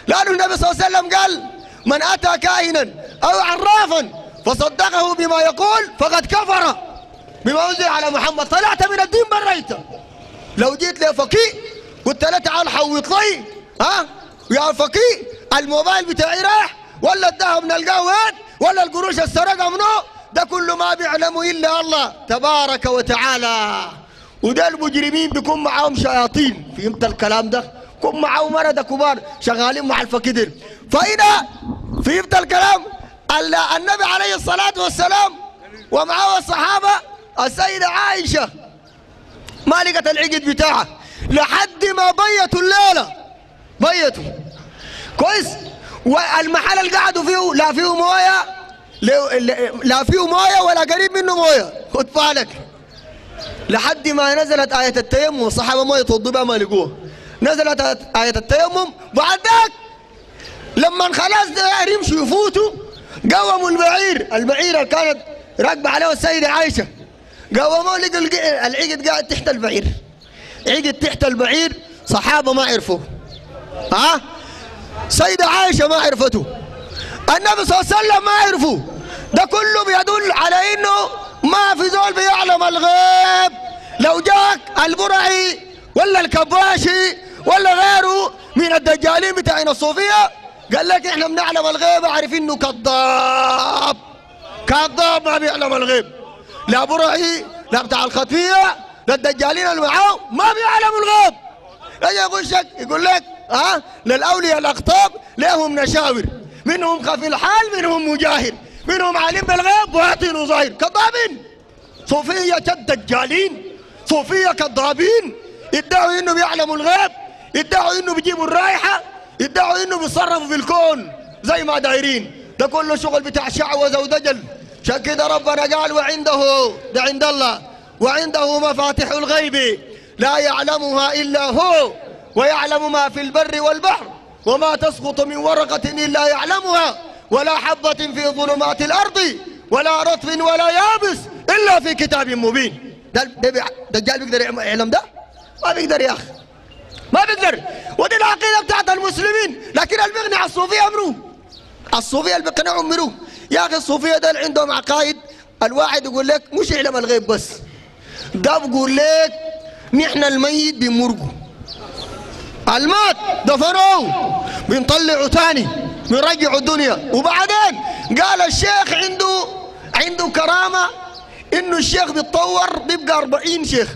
لأن النبي صلى الله عليه وسلم قال من أتى كاهنا أو عرافا فصدقه بما يقول فقد كفر بما أنزل على محمد، طلعت من الدين بريت. لو جيت لفقيه قلت له تعال حوط لي يا فقيه الموبايل بتاعي راح ولا الذهب نلقاه وين ولا القروش السرقه منه، ده كله ما بيعلمه الا الله تبارك وتعالى. وده المجرمين بيكون معاهم شياطين، فهمت الكلام ده؟ يكون معاهم مرضى كبار شغالين مع الفقير. فإذا فهمت الكلام؟ النبي عليه الصلاة والسلام ومعه الصحابة السيدة عائشة ما لقت العقد بتاعها لحد ما بيتوا الليلة، بيتوا كويس. والمحل اللي قعدوا فيه لا فيه مويه لا فيه مويه ولا قريب منه مويه، خد بالك. لحد ما نزلت آية التيمم والصحابة ما يتوضوا بها ما لقوها، نزلت آية التيمم. بعد ذاك لما خلاص يمشوا يفوتوا قوموا البعير اللي كانت راكبة عليه السيدة عائشة، قوموا لقوا العقد قاعد تحت البعير، عقد تحت البعير. صحابة ما عرفوا سيدة عائشة ما عرفته، النبي صلى الله عليه وسلم ما عرفوا. ده كله بيدل على انه ما في زول بيعلم الغيب. لو جاك البرعي ولا الكباشي ولا غيره من الدجالين بتاعين الصوفية قال لك احنا بنعلم الغيب، اعرف انه كذاب، كذاب ما بيعلم الغيب. لا برعي لا بتاع الخطفية لا الدجالين اللي معاه ما بيعلموا الغيب. يجي يخشك يقول لك للأولياء الأقطاب لهم نشاور، منهم خفي الحال منهم مجاهر، منهم عالم بالغيب واعطينه ظاهر. كذابين، صوفية كالدجالين، صوفية كذابين، يدعوا انه بيعلموا الغيب، يدعوا انه بيجيبوا الرائحة، يدعوا انه بيصرفوا في الكون زي ما دايرين. ده كله شغل بتاع شعوذة ودجل. عشان كده ربنا قال وعنده، ده عند الله، وعنده مفاتيح الغيب لا يعلمها إلا هو ويعلم ما في البر والبحر وما تسقط من ورقة إلا يعلمها ولا حبة في ظلمات الأرض ولا رطب ولا يابس إلا في كتاب مبين. دجال بيقدر يعلم ده؟ ما بيقدر يا أخي، ما بيقدر. ودي العقيدة بتاعت المسلمين. لكن اللي بيقنع الصوفية أمره، الصوفية اللي بيقنعهم أمره. يا أخي الصوفية ده عندهم عقائد، الواحد يقول لك مش يعلم الغيب بس، ده بقول لك نحن الميت بنمرقه، المات دفنوه بنطلعه تاني بنرجعه الدنيا. وبعدين قال الشيخ عنده كرامة انه الشيخ بيتطور بيبقى 40 شيخ،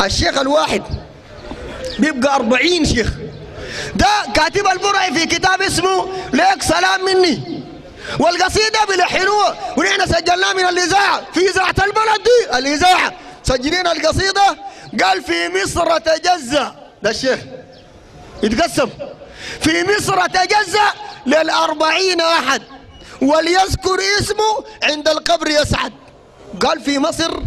الشيخ الواحد بيبقى 40 شيخ. ده كاتب البرعي في كتاب اسمه ليك سلام مني، والقصيدة بلحنوها ونحن سجلناها من الإذاعة في إذاعة البلد دي، الإذاعة سجلين القصيدة. قال في مصر تجزأ، ده الشيخ يتقسم، في مصر تجزأ لل40 أحد وليذكر اسمه عند القبر يسعد. قال في مصر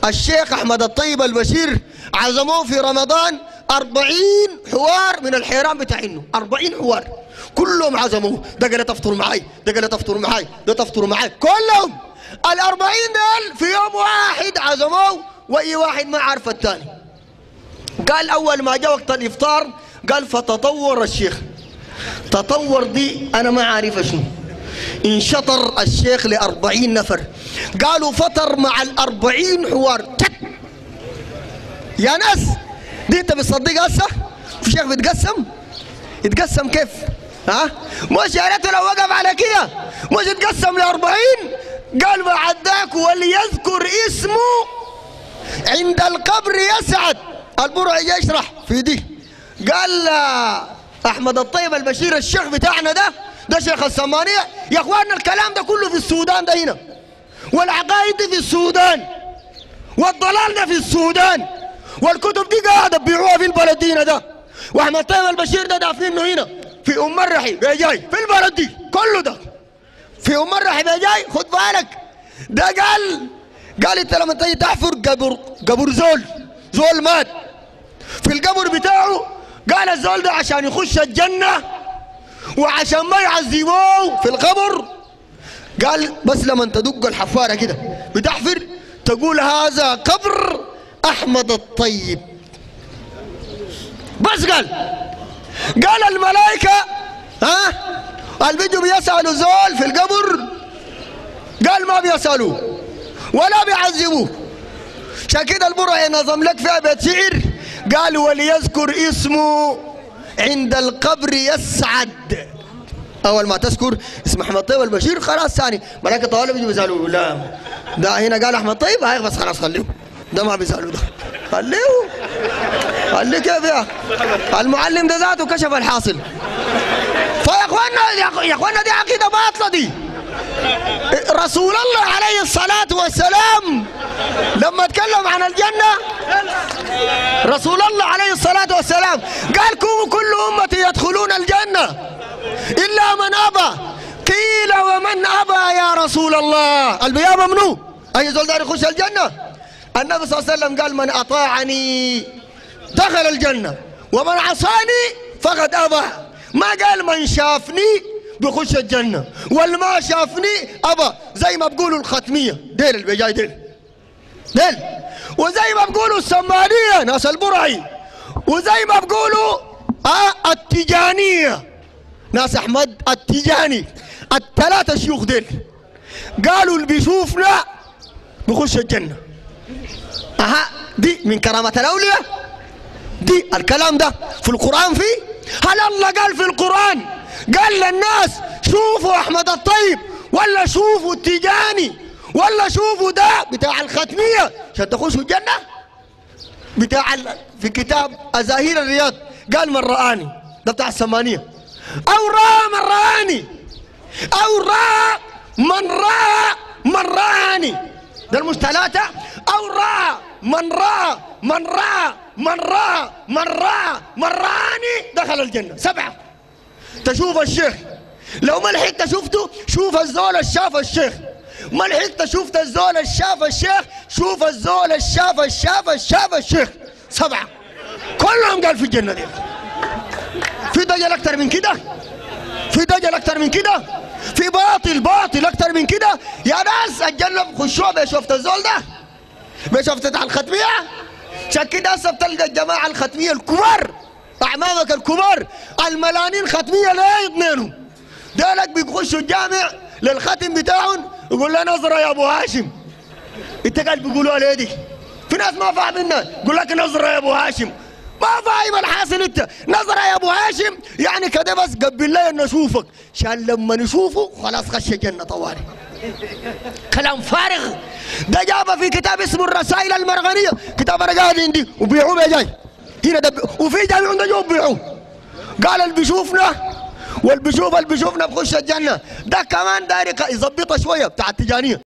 الشيخ أحمد الطيب البشير عزموه في رمضان 40 حوار من الحيران بتاعينه، 40 حوار كلهم عزموه. ده قال تفطروا معاي، ده قال تفطروا معاي، ده تفطروا معاي، كلهم ال40 دول في يوم واحد عزموه واي واحد ما عارف الثاني. قال اول ما جاء وقت الافطار قال فتطور الشيخ، تطور دي انا ما عارف شنو، انشطر الشيخ ل40 نفر. قالوا فطر مع ال40 حوار. يا ناس دي انت بتصدق هسه في شيخ بيتقسم؟ يتقسم كيف؟ مش يا ريته لو وقف على كده مش يتقسم ل40. قال بعد ذاك وليذكر اسمه عند القبر يسعد. البرعي يشرح في دي قال احمد الطيب البشير الشيخ بتاعنا ده شيخ السمانية. يا اخواننا الكلام ده كله في السودان ده هنا، والعقائد دي في السودان، والضلال ده في السودان، والكتب دي قاعده تبيعوها في البلد هنا ده. واحمد الطيب البشير ده دافنينه هنا في ام الرحي بيجاي في البلد دي كله ده في ام الرحي بيجاي. خد بالك ده قال انت لما تيجي تحفر قبر زول مات في القبر بتاعه، قال الزول ده عشان يخش الجنه وعشان ما يعذبوه في القبر، قال بس لما تدق الحفاره كده بتحفر تقول هذا قبر احمد الطيب. بس قال الملائكه ها اللي بيجوا بيسالوا زول في القبر قال ما بيسالوه ولا بيعذبوه. عشان كده البرعي نظم لك فيها بيت شعر قال وليذكر اسمه عند القبر يسعد. اول ما تذكر اسم احمد طيب البشير خلاص ثاني ملائكه طوال بيجوا بيسالوه. لا ده هنا قال احمد طيب هاي بس خلاص خليه ده ما بيسالوه ده خليه كيف يا المعلم ده ذاته كشف الحاصل. فيا اخوانا دي عقيده باطله دي. رسول الله عليه الصلاه والسلام لما اتكلم عن الجنه رسول الله عليه الصلاه والسلام قال كل امتي يدخلون الجنه الا من ابى. قيل ومن ابى يا رسول الله؟ البيا ممنوع اي زول دار يخش الجنه. النبي صلى الله عليه وسلم قال من اطاعني دخل الجنه ومن عصاني فقد ابى. ما قال من شافني بخش الجنه واللي ما شافني ابى. زي ما بقولوا الختميه ديل اللي بيجاي ديل وزي ما بقولوا السمانيه ناس البرعي وزي ما بقولوا التجانيه ناس احمد التجاني. الثلاثه شيوخ ديل قالوا اللي بيشوفنا بخش الجنه. دي من كرامه الاولياء. دي الكلام ده في القران فيه. هل الله قال في القران قال للناس شوفوا احمد الطيب ولا شوفوا التجاني ولا شوفوا ده بتاع الختميه عشان تخشوا الجنه؟ بتاع في كتاب ازاهير الرياض قال من رآني ده بتاع السمانيه او رأى من رآني او رأى من رآني ده المشتلات. او رأى من رآني دخل الجنه. 7 تشوف الشيخ لو ما لحقت شفته شوف الزول الشاف الشيخ. ما لحقت شفت الزول الشاف الشيخ شوف الزول الشاف الشيخ. 7 كلهم قال في الجنه دي. في دجل اكتر من كده؟ في دجل اكتر من كده؟ في باطل اكتر من كده؟ يا ناس الجنه خشوها بشوفت الزول ده بشوفت على الختميه. عشان كده هسه بتلقى الجماعه الختميه الكبار اعمامك الكبار الملانين ختميه لا يضمنوا دالك بيخشوا الجامع للختم بتاعهم يقول له نظره يا ابو هاشم. انت قال بيقولوا ليه دي؟ في ناس ما فاهمينها يقول لك نظره يا ابو هاشم. ما فاهم الحاصل انت. نظره يا ابو هاشم يعني كده بس قبل لي ان اشوفك عشان لما نشوفه خلاص خش الجنه طوالي. كلام فارغ. ده جابه في كتاب اسمه الرسائل المرغنيه. كتاب انا قاعد عندي وبيعوه بيجاي هنا وفي جامع عنده جوه بيعوه. قال اللي بيشوفنا واللي بيشوفنا بخش الجنه. ده كمان داير يظبطها شويه بتاع التجانيه.